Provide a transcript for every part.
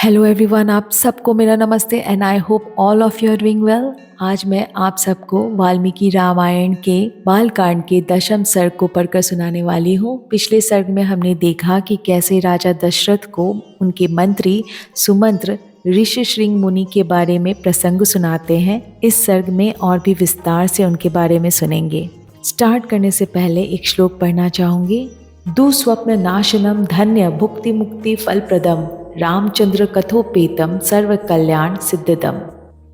Hello everyone, आप सबको मेरा नमस्ते and I hope all of you are doing well. आज मैं आप सबको वाल्मीकि रामायण के बालकांड के दशम सर्ग को पढ़कर सुनाने वाली हूँ। पिछले सर्ग में हमने देखा कि कैसे राजा दशरथ को उनके मंत्री सुमंत्र ऋषिशृंग मुनि के बारे में प्रसंग सुनाते हैं। इस सर्ग में और भी विस्तार से उनके बारे में सुनेंगे। स्टार्ट करने से पहले एक श्लोक पढ़ना चाहूंगी। दुस्वप्न नाशनम धन्य भुक्ति मुक्ति फलप्रदम रामचंद्र कथोपेतम सर्व कल्याण सिद्धदम।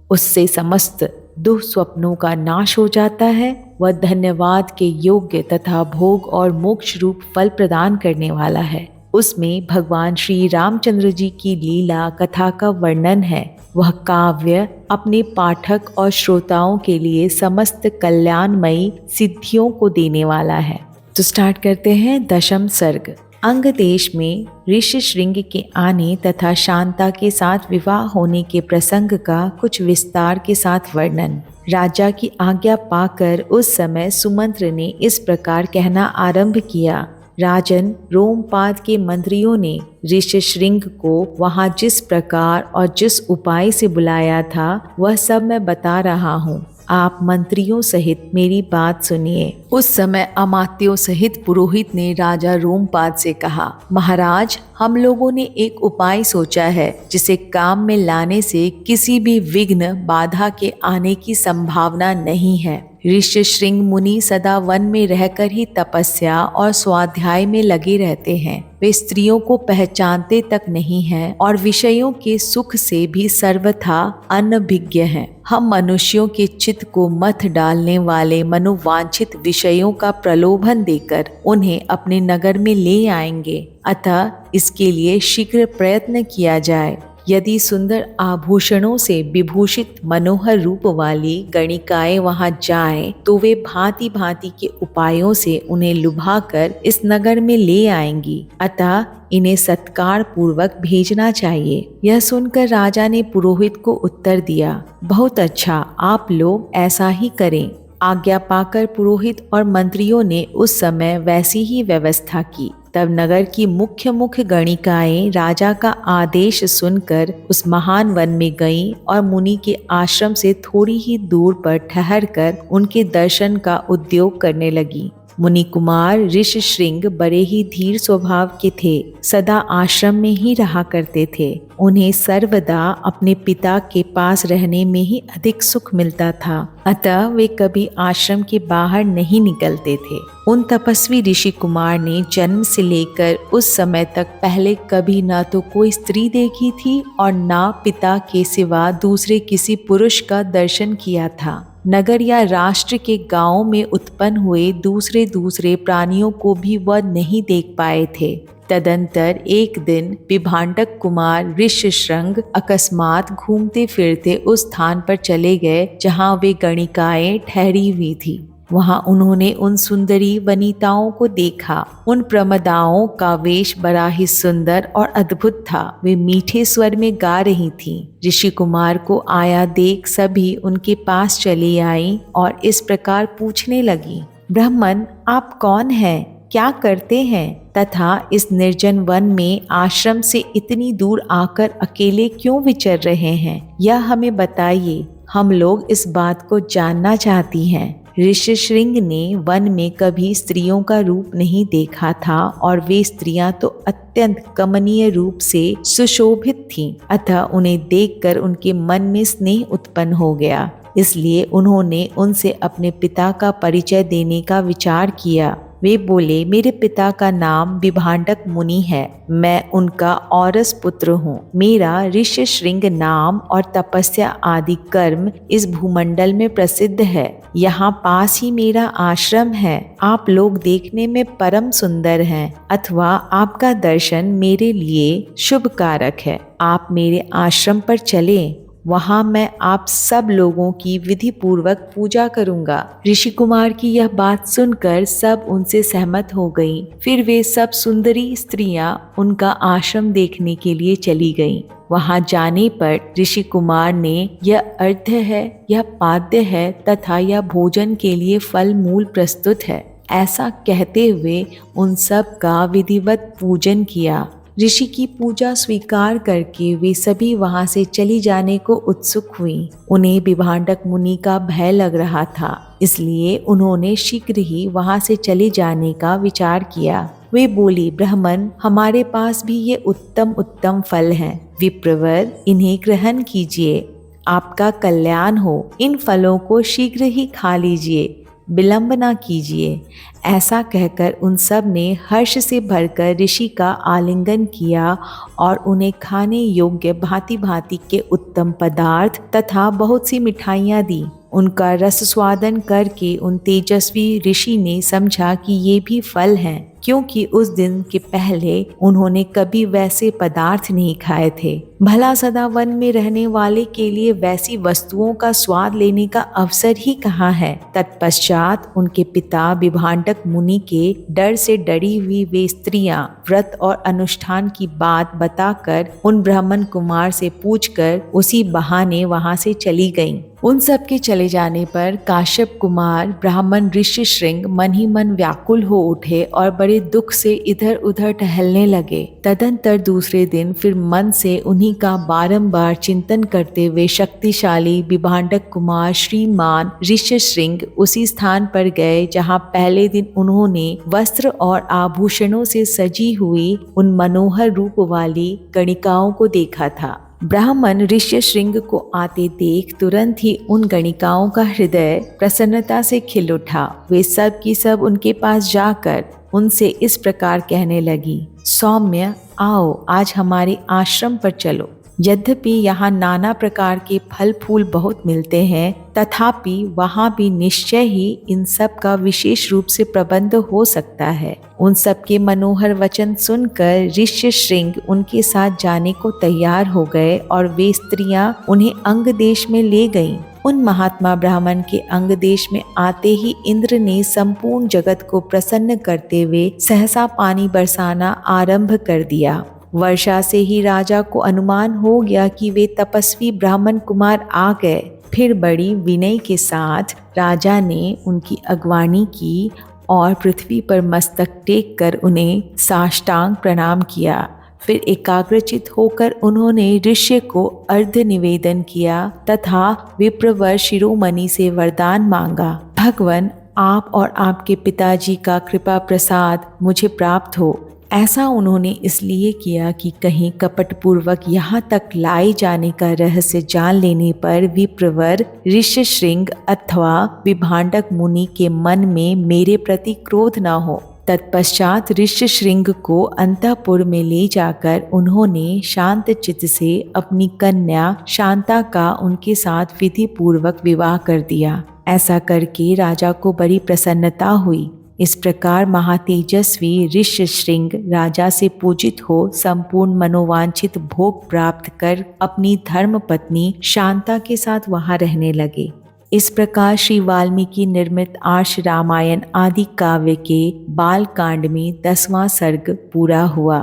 उससे समस्त दुस्वप्नों का नाश हो जाता है। वह धन्यवाद के योग्य तथा भोग और मोक्ष रूप फल प्रदान करने वाला है। उसमें भगवान श्री रामचंद्र जी की लीला कथा का वर्णन है। वह काव्य अपने पाठक और श्रोताओं के लिए समस्त कल्याणमयी सिद्धियों को देने वाला है। तो स्टार्ट करते हैं दशम सर्ग। अंग देश में ऋषिशृंग के आने तथा शांता के साथ विवाह होने के प्रसंग का कुछ विस्तार के साथ वर्णन। राजा की आज्ञा पाकर उस समय सुमंत्र ने इस प्रकार कहना आरंभ किया। राजन, रोमपाद के मंत्रियों ने ऋषिशृंग को वहां जिस प्रकार और जिस उपाय से बुलाया था वह सब मैं बता रहा हूँ। आप मंत्रियों सहित मेरी बात सुनिए। उस समय अमात्यों सहित पुरोहित ने राजा रोमपाद से कहा, महाराज, हम लोगों ने एक उपाय सोचा है जिसे काम में लाने से किसी भी विघ्न बाधा के आने की संभावना नहीं है। ऋषिशृंग मुनि सदा वन में रहकर ही तपस्या और स्वाध्याय में लगे रहते हैं। वे स्त्रियों को पहचानते तक नहीं हैं और विषयों के सुख से भी सर्वथा अनभिज्ञ हैं। हम मनुष्यों के चित्त को मथ डालने वाले मनोवांछित विषयों का प्रलोभन देकर उन्हें अपने नगर में ले आएंगे। अतः इसके लिए शीघ्र प्रयत्न किया जाए। यदि सुंदर आभूषणों से विभूषित मनोहर रूप वाली गणिकाएं वहां जाएं, तो वे भांति भांति के उपायों से उन्हें लुभाकर इस नगर में ले आएंगी। अतः इन्हें सत्कार पूर्वक भेजना चाहिए। यह सुनकर राजा ने पुरोहित को उत्तर दिया, बहुत अच्छा, आप लोग ऐसा ही करें। आज्ञा पाकर पुरोहित और मंत्रियों ने उस समय वैसी ही व्यवस्था की। तब नगर की मुख्य मुख्य गणिकाएं राजा का आदेश सुनकर उस महान वन में गईं और मुनि के आश्रम से थोड़ी ही दूर पर ठहरकर उनके दर्शन का उद्योग करने लगी। मुनि कुमार ऋषिशृंग बड़े ही धीर स्वभाव के थे, सदा आश्रम में ही रहा करते थे। उन्हें सर्वदा अपने पिता के पास रहने में ही अधिक सुख मिलता था, अतः वे कभी आश्रम के बाहर नहीं निकलते थे। उन तपस्वी ऋषि कुमार ने जन्म से लेकर उस समय तक पहले कभी न तो कोई स्त्री देखी थी और न पिता के सिवा दूसरे किसी पुरुष का दर्शन किया था। नगर या राष्ट्र के गांवों में उत्पन्न हुए दूसरे प्राणियों को भी वह नहीं देख पाए थे। तदंतर एक दिन विभांडक कुमार ऋषिशृंग अकस्मात घूमते फिरते उस स्थान पर चले गए जहां वे गणिकाएं ठहरी हुई थी। वहां उन्होंने उन सुंदरी वनिताओं को देखा। उन प्रमदाओं का वेश बड़ा ही सुंदर और अद्भुत था। वे मीठे स्वर में गा रही थीं। ऋषि कुमार को आया देख सभी उनके पास चली आई और इस प्रकार पूछने लगी, ब्राह्मण, आप कौन हैं, क्या करते हैं तथा इस निर्जन वन में आश्रम से इतनी दूर आकर अकेले क्यों विचर रहे हैं? यह हमें बताइए, हम लोग इस बात को जानना चाहती हैं। ऋषिशृंग ने वन में कभी स्त्रियों का रूप नहीं देखा था और वे स्त्रियां तो अत्यंत कमनीय रूप से सुशोभित थीं। अतः उन्हें देखकर उनके मन में स्नेह उत्पन्न हो गया। इसलिए उन्होंने उनसे अपने पिता का परिचय देने का विचार किया। वे बोले, मेरे पिता का नाम विभांडक मुनि है, मैं उनका औरस पुत्र हूँ। मेरा ऋषिशृंग नाम और तपस्या आदि कर्म इस भूमंडल में प्रसिद्ध है। यहाँ पास ही मेरा आश्रम है। आप लोग देखने में परम सुंदर हैं, अथवा आपका दर्शन मेरे लिए शुभ कारक है। आप मेरे आश्रम पर चलें, वहां मैं आप सब लोगों की विधि पूर्वक पूजा करूंगा। ऋषि कुमार की यह बात सुनकर सब उनसे सहमत हो गईं। फिर वे सब सुंदरी स्त्रियां उनका आश्रम देखने के लिए चली गईं। वहां जाने पर ऋषि कुमार ने यह अर्घ्य है, यह पाद्य है तथा यह भोजन के लिए फल मूल प्रस्तुत है, ऐसा कहते हुए उन सब का विधिवत पूजन किया। ऋषि की पूजा स्वीकार करके वे सभी वहां से चली जाने को उत्सुक हुई। उन्हें विभांडक मुनि का भय लग रहा था, इसलिए उन्होंने शीघ्र ही वहां से चले जाने का विचार किया। वे बोली, ब्राह्मण, हमारे पास भी ये उत्तम उत्तम फल हैं। विप्रवर, इन्हें ग्रहण कीजिए, आपका कल्याण हो। इन फलों को शीघ्र ही खा लीजिए, विलंब ना कीजिए। ऐसा कहकर उन सब ने हर्ष से भरकर ऋषि का आलिंगन किया और उन्हें खाने योग्य भांति भांति के उत्तम पदार्थ तथा बहुत सी मिठाइयाँ दी। उनका रस स्वादन करके उन तेजस्वी ऋषि ने समझा कि ये भी फल हैं, क्योंकि उस दिन के पहले उन्होंने कभी वैसे पदार्थ नहीं खाए थे। भला सदा वन में रहने वाले के लिए वैसी वस्तुओं का स्वाद लेने का अवसर ही कहाँ है। तत्पश्चात उनके पिता विभांडक मुनि के डर से डरी हुई वे स्त्रियां व्रत और अनुष्ठान की बात बताकर उन ब्राह्मण कुमार से पूछकर उसी बहाने वहां से चली गईं। उन सब के चले जाने पर काश्यप कुमार ब्राह्मण ऋष्यशृंग मन ही मन व्याकुल हो उठे और बड़े दुख से इधर उधर टहलने लगे। तदंतर दूसरे दिन फिर मन से उन्हीं का बारंबार चिंतन करते हुए शक्तिशाली विभांडक कुमार श्रीमान ऋष्यशृंग उसी स्थान पर गए जहाँ पहले दिन उन्होंने वस्त्र और आभूषणों से सजी हुई उन मनोहर रूप वाली गणिकाओं को देखा था। ब्राह्मण ऋष्यशृंग को आते देख तुरंत ही उन गणिकाओं का हृदय प्रसन्नता से खिल उठा। वे सब की सब उनके पास जाकर उनसे इस प्रकार कहने लगी, सौम्य, आओ आज हमारे आश्रम पर चलो। यद्यपि यहाँ नाना प्रकार के फल फूल बहुत मिलते हैं, तथापि वहाँ भी निश्चय ही इन सब का विशेष रूप से प्रबंध हो सकता है। उन सब के मनोहर वचन सुनकर ऋष्यशृंग उनके साथ जाने को तैयार हो गए और वे स्त्रियां उन्हें अंग देश में ले गईं। उन महात्मा ब्राह्मण के अंग देश में आते ही इंद्र ने संपूर्ण जगत को प्रसन्न करते हुए सहसा पानी बरसाना आरंभ कर दिया। वर्षा से ही राजा को अनुमान हो गया कि वे तपस्वी ब्राह्मण कुमार आ गए। फिर बड़ी विनय के साथ राजा ने उनकी अगवानी की और पृथ्वी पर मस्तक टेक कर उन्हें साष्टांग प्रणाम किया। फिर एकाग्रचित होकर उन्होंने ऋष्य को अर्घ्य निवेदन किया तथा विप्रवर शिरोमणि से वरदान मांगा, भगवान, आप और आपके पिताजी का कृपा प्रसाद मुझे प्राप्त हो। ऐसा उन्होंने इसलिए किया कि कहीं कपटपूर्वक यहाँ तक लाए जाने का रहस्य जान लेने पर विप्रवर ऋष्यशृंग अथवा विभांडक मुनि के मन में मेरे प्रति क्रोध न हो। तत्पश्चात ऋष्यशृंग को अंतःपुर में ले जाकर उन्होंने शांत चित्त से अपनी कन्या शांता का उनके साथ विधि पूर्वक विवाह कर दिया। ऐसा करके राजा को बड़ी प्रसन्नता हुई। इस प्रकार महातेजस्वी ऋष्यशृंग राजा से पूजित हो संपूर्ण मनोवांछित भोग प्राप्त कर अपनी धर्म पत्नी शांता के साथ वहां रहने लगे। इस प्रकार श्री वाल्मीकि निर्मित आर्ष रामायण आदि काव्य के बाल कांड में 10वां सर्ग पूरा हुआ।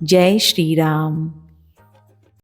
जय श्री राम।